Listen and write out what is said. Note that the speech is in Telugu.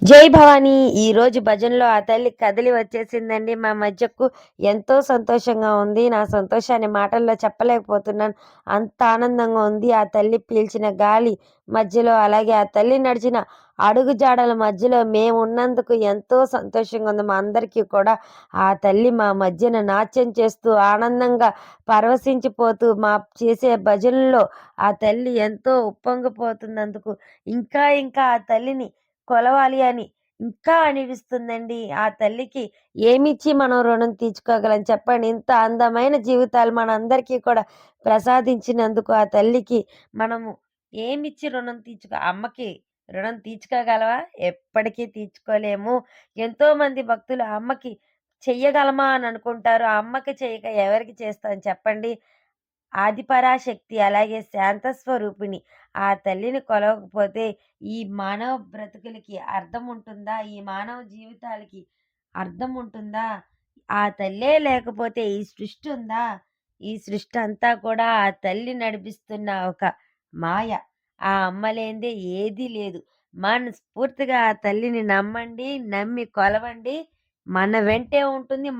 జై భవానీ! ఈరోజు భజనలో ఆ తల్లి కదిలి వచ్చేసిందండి మా మధ్యకు. ఎంతో సంతోషంగా ఉంది. నా సంతోషాన్ని మాటల్లో చెప్పలేకపోతున్నాను. అంత ఆనందంగా ఉంది. ఆ తల్లి పీల్చిన గాలి మధ్యలో, అలాగే ఆ తల్లి నడిచిన అడుగు జాడల మధ్యలో మేమున్నందుకు ఎంతో సంతోషంగా ఉంది మా అందరికీ కూడా. ఆ తల్లి మా మధ్యన నాట్యం చేస్తూ, ఆనందంగా పరవశించిపోతూ, మా చేసే భజనల్లో ఆ తల్లి ఎంతో ఉప్పొంగిపోతున్నందుకు, ఇంకా ఇంకా ఆ తల్లిని కొలవాలి అని ఇంకా అనిపిస్తుందండి. ఆ తల్లికి ఏమిచ్చి మనం రుణం తీర్చుకోగలం చెప్పండి? ఇంత అందమైన జీవితాలు మనందరికీ కూడా ప్రసాదించినందుకు ఆ తల్లికి మనము ఏమిచ్చి రుణం అమ్మకి రుణం తీర్చుకోగలవా? ఎప్పటికీ తీర్చుకోలేము. ఎంతోమంది భక్తులు ఆ అమ్మకి చెయ్యగలమా అని అనుకుంటారు. ఆ అమ్మకి చేయక ఎవరికి చేస్తాం చెప్పండి? ఆదిపరాశక్తి, అలాగే శాంత స్వరూపిణి. ఆ తల్లిని కొలవకపోతే ఈ మానవ బ్రతుకులకి అర్థం ఉంటుందా? ఈ మానవ జీవితాలకి అర్థం ఉంటుందా? ఆ తల్లే లేకపోతే ఈ సృష్టి ఉందా? ఈ సృష్టి అంతా కూడా ఆ తల్లి నడిపిస్తున్న ఒక మాయ. ఆ అమ్మ లేనిదే ఏదీ లేదు. మనస్ఫూర్తిగా ఆ తల్లిని నమ్మండి, నమ్మి కొలవండి. మన వెంటే ఉంటుంది.